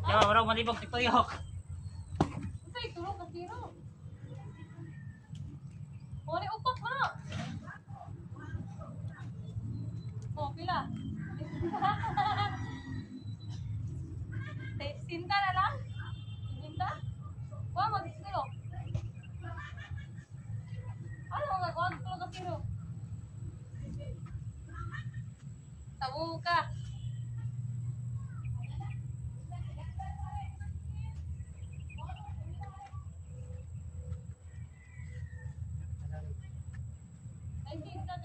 Yo, bro, malibog si Tuyok. Ito ay tulog ka tiro. Wala upak mo na. Oh, pila. Sinta na lang? Sinta? Wala mag-silo. Ano nga? Wala tulog ka tiro. Tawo ka. Ay, sinta,